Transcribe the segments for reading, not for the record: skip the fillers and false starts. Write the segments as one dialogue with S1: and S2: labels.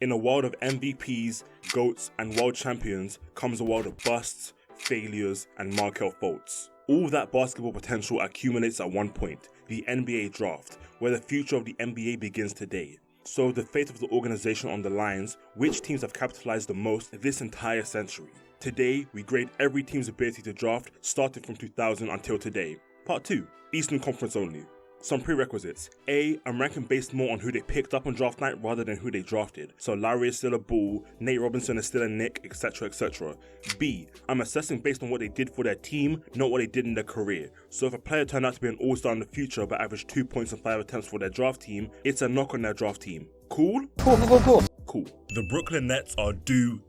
S1: In a world of MVPs, GOATs, and world champions comes a world of busts, failures, and Markelle Fultz. All that basketball potential accumulates at one point, the NBA draft, where the future of the NBA begins today. So the fate of the organization on the lines, which teams have capitalized the most this entire century. Today, we grade every team's ability to draft, starting from 2000 until today. Part 2, Eastern Conference only. Some prerequisites. A, I'm ranking based more on who they picked up on draft night rather than who they drafted. So Lowry is still a Bull, Nate Robinson is still a Knick, etc, etc. B, I'm assessing based on what they did for their team, not what they did in their career. So if a player turned out to be an all-star in the future but averaged 2 points and 5 attempts for their draft team, it's a knock on their draft team. Cool? Cool. The Brooklyn Nets are due.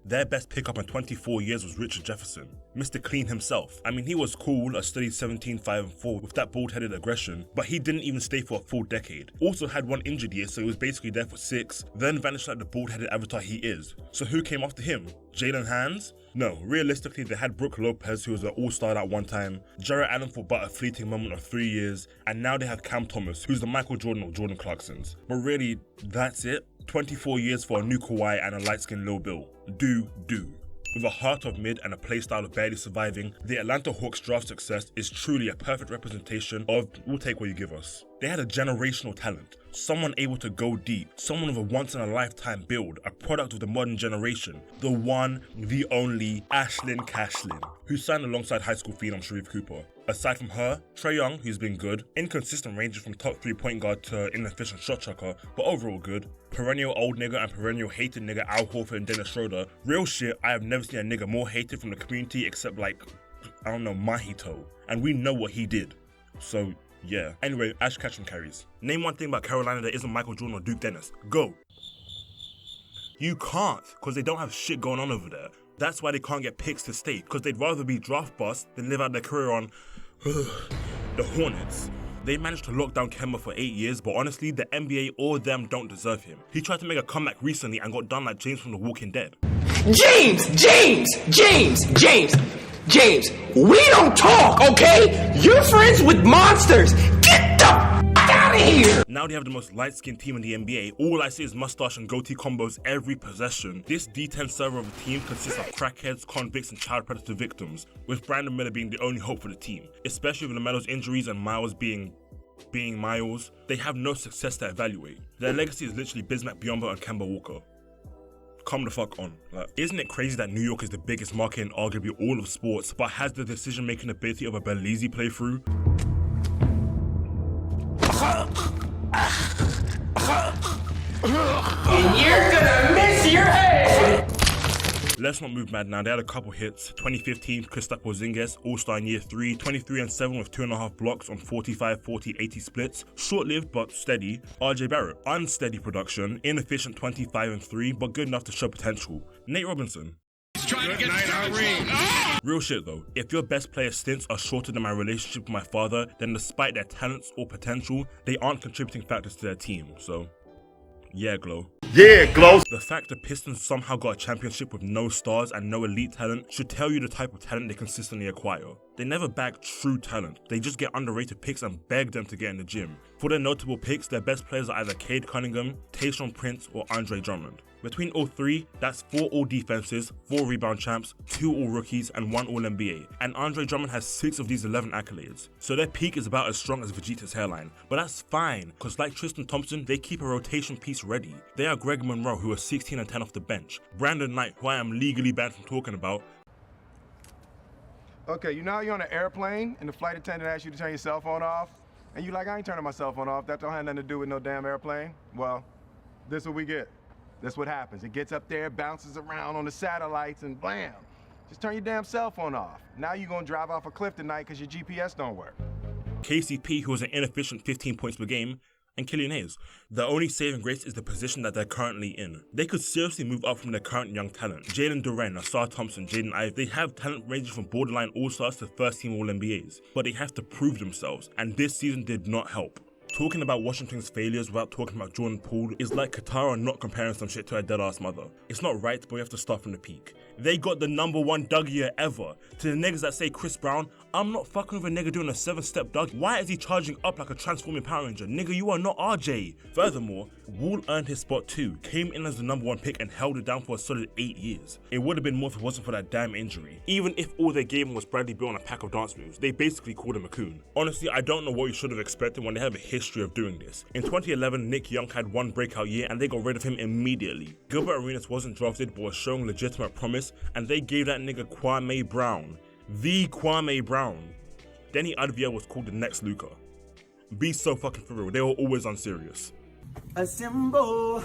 S1: Their best pickup in 24 years was Richard Jefferson. Mr. Clean himself. I mean, he was cool, a steady 17-5-4 with that bald-headed aggression, but he didn't even stay for a full decade. Also had one injured year, so he was basically there for 6, then vanished like the bald-headed avatar he is. So who came after him? Jalen Hands? No, realistically, they had Brook Lopez, who was an all-star at one time, Jarrett Allen for but a fleeting moment of 3 years, and now they have Cam Thomas, who's the Michael Jordan of Jordan Clarksons. But really, that's it. 24 years for a new Kawhi and a light-skinned Lil Bill. Do. With a heart of mid and a playstyle of barely surviving, the Atlanta Hawks' draft success is truly a perfect representation of we'll take what you give us. They had a generational talent, someone able to go deep, someone with a once-in-a-lifetime build, a product of the modern generation, the one, the only Ashlyn Cashlin, who signed alongside high school phenom Sharif Cooper. Aside from her, Trae Young, who's been good, inconsistent ranging from top 3 point guard to inefficient shot chucker, but overall good, perennial old nigga and perennial hated nigga Al Horford and Dennis Schroeder. Real shit, I have never seen a nigga more hated from the community except like, I don't know, Mahito. And we know what he did. So, yeah. Anyway, Ash Ketchum carries. Name one thing about Carolina that isn't Michael Jordan or Duke Dennis. Go. You can't, because they don't have shit going on over there. That's why they can't get picks to stay, because they'd rather be draft busts than live out their career on the Hornets. They managed to lock down Kemba for 8 years, but honestly, the NBA or them don't deserve him. He tried to make a comeback recently and got done like James from The Walking Dead. James, we don't talk, okay? You're friends with monsters. Get the f*** out of here! Now they have the most light-skinned team in the NBA. All I see is mustache and goatee combos every possession. This D10 server of a team consists of crackheads, convicts, and child predator victims, with Brandon Miller being the only hope for the team. Especially with LaMelo's injuries and Miles being Miles, they have no success to evaluate. Their legacy is literally Bismack Biyombo and Kemba Walker. Come the fuck on. Like, isn't it crazy that New York is the biggest market in arguably all of sports, but has the decision-making ability of a Belize playthrough? And you're gonna miss your head! Let's not move mad now. They had a couple hits. 2015, Kristaps Porzingis, All-Star in year 3, 23-7 with 2.5 blocks on 45, 40, 80 splits. Short-lived but steady. RJ Barrett, unsteady production, inefficient 25-3, but good enough to show potential. Nate Robinson. Real shit though, if your best player stints are shorter than my relationship with my father, then despite their talents or potential, they aren't contributing factors to their team, so yeah, Glow. Yeah, Glow! The fact the Pistons somehow got a championship with no stars and no elite talent should tell you the type of talent they consistently acquire. They never back true talent, they just get underrated picks and beg them to get in the gym. For their notable picks, their best players are either Cade Cunningham, Tayshaun Prince, or Andre Drummond. Between all three, that's 4 all-defenses, 4 rebound champs, 2 all-rookies, and 1 all-NBA. And Andre Drummond has 6 of these 11 accolades. So their peak is about as strong as Vegeta's hairline. But that's fine, cause like Tristan Thompson, they keep a rotation piece ready. They are Greg Monroe, who was 16 and 10 off the bench. Brandon Knight, who I am legally banned from talking about.
S2: Okay, you know how you're on an airplane and the flight attendant asks you to turn your cell phone off? And you like, I ain't turning my cell phone off. That don't have nothing to do with no damn airplane. Well, this is what we get. That's what happens. It gets up there, bounces around on the satellites, and blam! Just turn your damn cell phone off. Now you're gonna drive off a cliff tonight because your GPS don't work.
S1: KCP, who was an inefficient 15 points per game, and Killian Hayes. The only saving grace is the position that they're currently in. They could seriously move up from their current young talent. Jalen Duren, Asar Thompson, Jaden Ivey, they have talent ranging from borderline all-stars to first-team All-NBAs, but they have to prove themselves, and this season did not help. Talking about Washington's failures without talking about Jordan Poole is like Katara not comparing some shit to her dead-ass mother. It's not right, but we have to start from the peak. They got the #1 dug year ever. To the niggas that say Chris Brown, I'm not fucking with a nigga doing a 7-step dug. Why is he charging up like a transforming Power Ranger? Nigga, you are not RJ. Furthermore, Wall earned his spot too, came in as the #1 pick and held it down for a solid 8 years. It would have been more if it wasn't for that damn injury. Even if all they gave him was Bradley Beal and a pack of dance moves, they basically called him a coon. Honestly, I don't know what you should have expected when they have a history of doing this. In 2011, Nick Young had one breakout year and they got rid of him immediately. Gilbert Arenas wasn't drafted but was showing legitimate promise, and they gave that nigga Kwame Brown. The Kwame Brown. Denny Advia was called the next Luka. Be so fucking for real, they were always unserious.
S3: A symbol.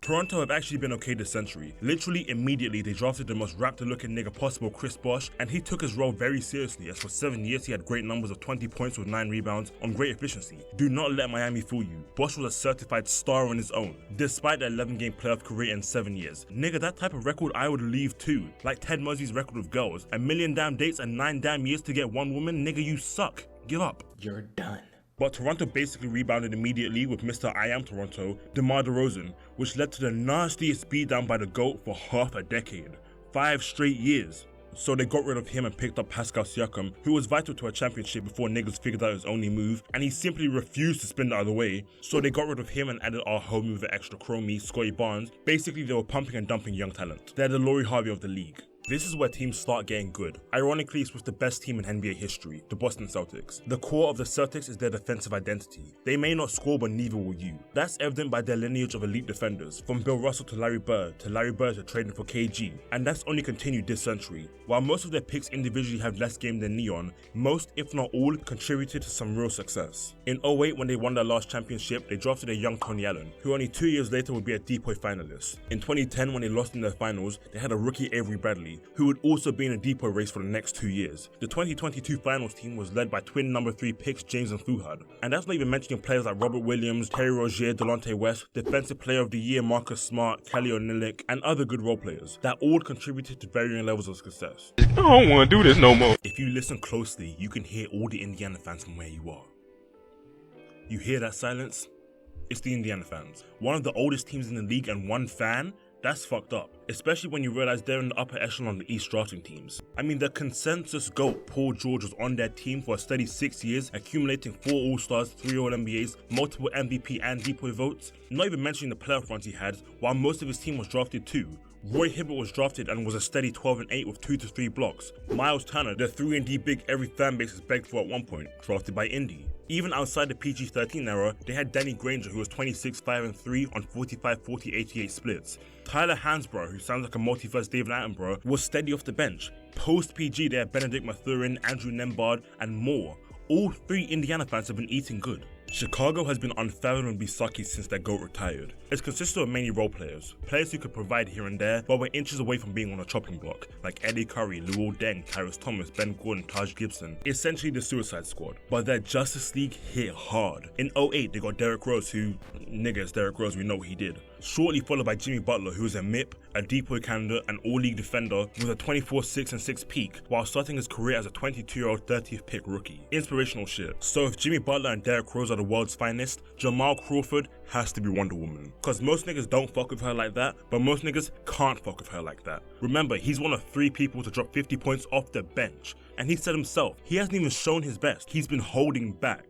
S1: Toronto have actually been okay this century. Literally immediately they drafted the most Raptor looking nigga possible, Chris Bosh, and he took his role very seriously, as for 7 years he had great numbers of 20 points with 9 rebounds on great efficiency. Do not let Miami fool you. Bosh was a certified star on his own, despite the 11-game playoff career in 7 years. Nigga, that type of record I would leave too. Like Ted Mosby's record with girls, 1 million damn dates and 9 damn years to get one woman. Nigga, you suck. Give up.
S3: You're done.
S1: But Toronto basically rebounded immediately with Mr. I Am Toronto, DeMar DeRozan, which led to the nastiest beatdown by the GOAT for half a decade. 5 straight years. So they got rid of him and picked up Pascal Siakam, who was vital to a championship before niggas figured out his only move, and he simply refused to spin the other way. So they got rid of him and added our homie with the extra chromie, Scotty Barnes. Basically they were pumping and dumping young talent. They're the Laurie Harvey of the league. This is where teams start getting good. Ironically, it's with the best team in NBA history, the Boston Celtics. The core of the Celtics is their defensive identity. They may not score, but neither will you. That's evident by their lineage of elite defenders, from Bill Russell to Larry Bird to trading for KG, and that's only continued this century. While most of their picks individually have less game than Neon, most, if not all, contributed to some real success. In 08, when they won their last championship, they drafted a young Tony Allen, who only 2 years later would be a Depoy finalist. In 2010, when they lost in their finals, they had a rookie Avery Bradley, who would also be in a Depoy race for the next 2 years. The 2022 finals team was led by twin #3 picks James and Fuhad, and that's not even mentioning players like Robert Williams, Terry Rozier, Delonte West, Defensive Player of the Year Marcus Smart, Kelly Olynyk, and other good role players that all contributed to varying levels of success.
S2: I don't want to do this no more.
S1: If you listen closely, you can hear all the Indiana fans from where you are. You hear that silence? It's the Indiana fans. One of the oldest teams in the league and one fan? That's fucked up, especially when you realize they're in the upper echelon of the East drafting teams. I mean, the consensus GOAT, Paul George, was on their team for a steady 6 years, accumulating 4 All-Stars, 3 All-NBAs, multiple MVP and Depoy votes, not even mentioning the playoff runs he had, while most of his team was drafted too. Roy Hibbert was drafted and was a steady 12-8 with 2 to 3 blocks. Miles Turner, the 3-and-D big every fan base has begged for at one point, drafted by Indy. Even outside the PG-13 era, they had Danny Granger, who was 26-5-3 on 45-40-88 splits. Tyler Hansbrough, who sounds like a multi-verse David Attenborough, was steady off the bench. Post-PG, they had Benedict Mathurin, Andrew Nembhard, and more. All 3 Indiana fans have been eating good. Chicago has been unfathomably sucky since their GOAT retired. It's consisted of mainly role players who could provide here and there, but were inches away from being on a chopping block, like Eddie Curry, Luol Deng, Tyrese Thomas, Ben Gordon, Taj Gibson, essentially the Suicide Squad. But their Justice League hit hard. In 08, they got Derrick Rose, who, nigga, it's Derrick Rose, we know what he did. Shortly followed by Jimmy Butler, who was a MIP, a Depoy candidate, an all-league defender with a 24-6-6 peak, while starting his career as a 22-year-old 30th pick rookie. Inspirational shit. So if Jimmy Butler and Derrick Rose are the world's finest, Jamal Crawford has to be Wonder Woman. Cause most niggas don't fuck with her like that, but most niggas can't fuck with her like that. Remember, he's one of 3 people to drop 50 points off the bench. And he said himself, he hasn't even shown his best. He's been holding back.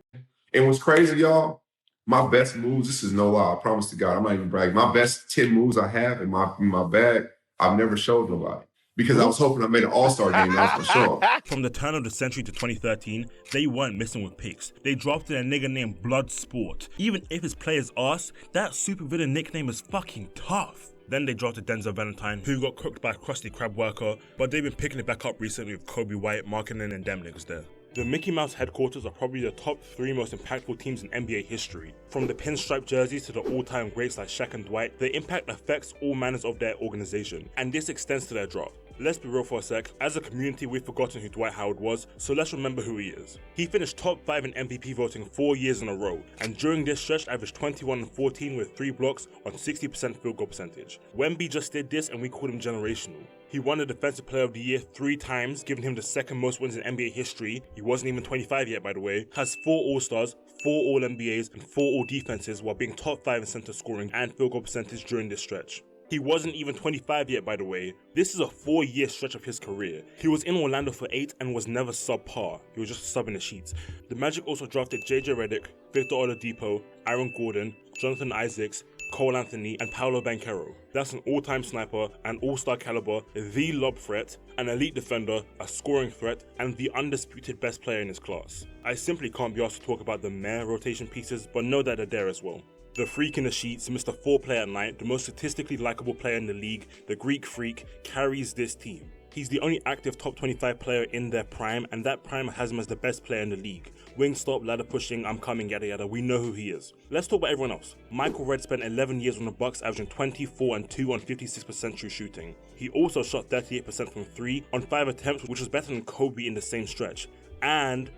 S4: And what's crazy, y'all, my best moves, this is no lie, I promise to God, I'm not even bragging. My best 10 moves I have in my bag, I've never showed nobody. Because I was hoping I made an all-star game, that was for sure.
S1: From the turn of the century to 2013, they weren't missing with picks. They drafted a nigga named Bloodsport. Even if his player's ass, that supervillain nickname is fucking tough. Then they drafted Denzel Valentine, who got cooked by a crusty crab worker, but they've been picking it back up recently with Kobe White, Markkanen, and them niggas there. The Mickey Mouse headquarters are probably the top 3 most impactful teams in NBA history. From the pinstripe jerseys to the all-time greats like Shaq and Dwight, their impact affects all manners of their organization, and this extends to their draft. Let's be real for a sec, as a community we've forgotten who Dwight Howard was, so let's remember who he is. He finished top 5 in MVP voting 4 years in a row, and during this stretch averaged 21 and 14 with 3 blocks on 60% field goal percentage. Wemby just did this and we called him generational. He won the Defensive Player of the Year 3 times, giving him the second most wins in NBA history. He wasn't even 25 yet, by the way. Has 4 All-Stars, 4 All-NBAs, and 4 All-Defenses while being top 5 in center scoring and field goal percentage during this stretch. He wasn't even 25 yet, by the way. This is a 4-year stretch of his career. He was in Orlando for 8 and was never subpar. He was just a sub in the sheets. The Magic also drafted JJ Redick, Victor Oladipo, Aaron Gordon, Jonathan Isaacs, Cole Anthony, and Paolo Banchero. That's an all-time sniper, an all-star caliber, the lob threat, an elite defender, a scoring threat, and the undisputed best player in his class. I simply can't be asked to talk about the meh rotation pieces, but know that they're there as well. The freak in the sheets, Mr. 4-player at night, the most statistically likable player in the league, the Greek freak, carries this team. He's the only active top 25 player in their prime, and that prime has him as the best player in the league. Wing stop, ladder pushing, I'm coming, yada yada, we know who he is. Let's talk about everyone else. Michael Redd spent 11 years on the Bucks, averaging 24 and 2 on 56% true shooting. He also shot 38% from 3 on 5 attempts, which was better than Kobe in the same stretch. And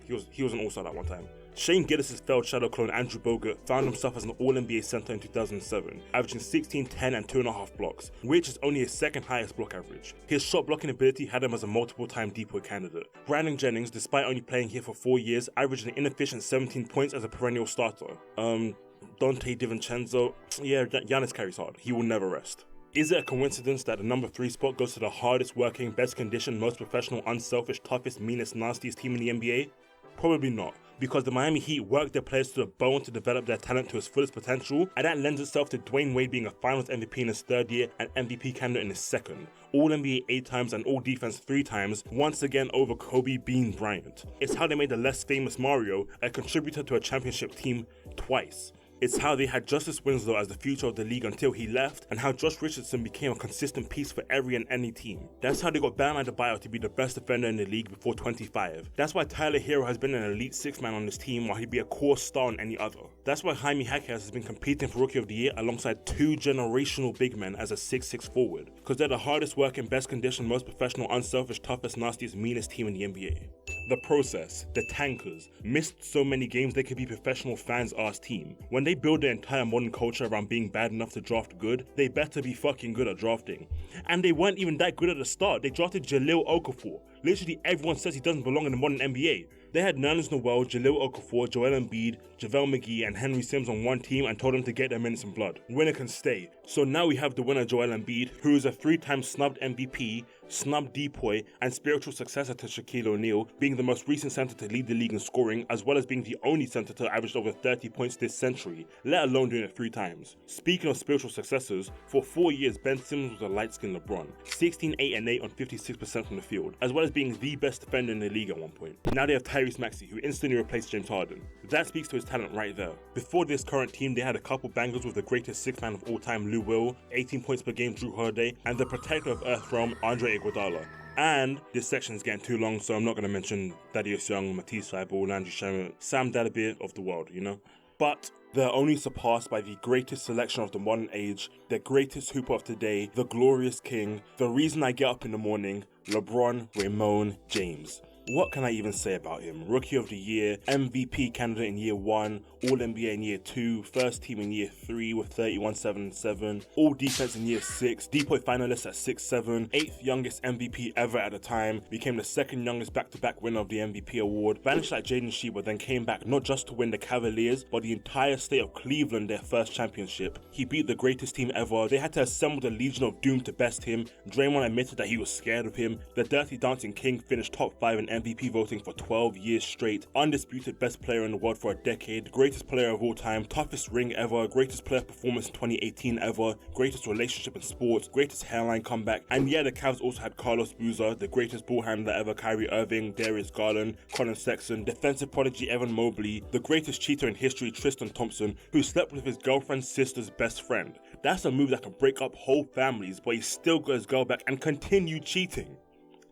S1: he was an all-star that one time. Shane Gillis' failed shadow clone Andrew Bogut found himself as an All-NBA center in 2007, averaging 16, 10, and 2.5 blocks, which is only his second highest block average. His shot blocking ability had him as a multiple-time depoy candidate. Brandon Jennings, despite only playing here for 4 years, averaged an inefficient 17 points as a perennial starter. Dante DiVincenzo, yeah, Giannis carries hard. He will never rest. Is it a coincidence that the number 3 spot goes to the hardest working, best conditioned, most professional, unselfish, toughest, meanest, nastiest team in the NBA? Probably not, because the Miami Heat worked their players to the bone to develop their talent to its fullest potential, and that lends itself to Dwayne Wade being a Finals MVP in his 3rd year and MVP candidate in his 2nd. All-NBA 8 times and All-Defense 3 times, once again over Kobe Bean Bryant. It's how they made the less famous Mario a contributor to a championship team twice. It's how they had Justice Winslow as the future of the league until he left, and how Josh Richardson became a consistent piece for every and any team. That's how they got Bam Adebayo to be the best defender in the league before 25. That's why Tyler Hero has been an elite 6-man on this team while he'd be a core star on any other. That's why Jaime Jaquez has been competing for Rookie of the Year alongside 2 generational big men as a 6'6 forward, because they're the hardest working, best conditioned, most professional, unselfish, toughest, nastiest, meanest team in the NBA. The process, the tankers, missed so many games they could be professional fans-ass team. When they build their entire modern culture around being bad enough to draft good, they better be fucking good at drafting. And they weren't even that good at the start. They drafted Jahlil Okafor. Literally everyone says he doesn't belong in the modern NBA. They had Nerlens Noel, Jahlil Okafor, Joel Embiid, JaVale McGee, and Henry Sims on one team and told them to get their minutes in blood. Winner can stay. So now we have the winner Joel Embiid, who is a 3-time snubbed MVP, snubbed depoy, and spiritual successor to Shaquille O'Neal, being the most recent center to lead the league in scoring, as well as being the only center to average over 30 points this century, let alone doing it 3 times. Speaking of spiritual successors, for 4 years Ben Simmons was a light-skinned LeBron, 16, 8, and 8 on 56% from the field, as well as being the best defender in the league at one point. Now they have Tyrese Maxey, who instantly replaced James Harden. That speaks to his talent right there. Before this current team, they had a couple bangers with the greatest 6-man of all time, Lou Will, 18 points per game, Drew Holiday, and the protector of Earth Realm, Andre Iguodala. And this section is getting too long, so I'm not going to mention Thaddeus Young, Matisse Thybulle, Landry Shamet, Sam Dalabir of the world, you know? But they're only surpassed by the greatest selection of the modern age, the greatest hooper of today, the glorious king, the reason I get up in the morning, LeBron Ramon James. What can I even say about him? Rookie of the Year, MVP candidate in year 1, All-NBA in year 2, first team in year 3 with 31, 7, and 7, All-Defense in year 6, Depoy finalist at 6'7", 8th youngest MVP ever at the time, became the 2nd youngest back-to-back winner of the MVP award, vanished like Jaden Sheba, then came back not just to win the Cavaliers, but the entire state of Cleveland their first championship. He beat the greatest team ever. They had to assemble the Legion of Doom to best him. Draymond admitted that he was scared of him. The Dirty Dancing King finished top 5 in MVP voting for 12 years straight, undisputed best player in the world for a decade, greatest player of all time, toughest ring ever, greatest player performance in 2018 ever, greatest relationship in sports, greatest hairline comeback, and yeah, the Cavs also had Carlos Boozer, the greatest ball handler ever, Kyrie Irving, Darius Garland, Colin Sexton, defensive prodigy Evan Mobley, the greatest cheater in history Tristan Thompson, who slept with his girlfriend's sister's best friend. That's a move that can break up whole families, but he still got his girl back and continued cheating.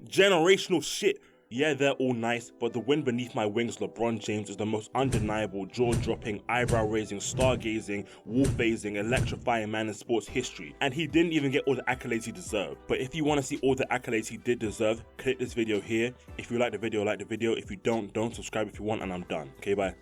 S1: Generational shit. Yeah, they're all nice, but the wind beneath my wings LeBron James is the most undeniable, jaw-dropping, eyebrow-raising, stargazing, wall-phasing, electrifying man in sports history, and he didn't even get all the accolades he deserved. But if you want to see all the accolades he did deserve, click this video here. If you like the video, like the video. If you don't subscribe if you want, and I'm done. Okay, bye.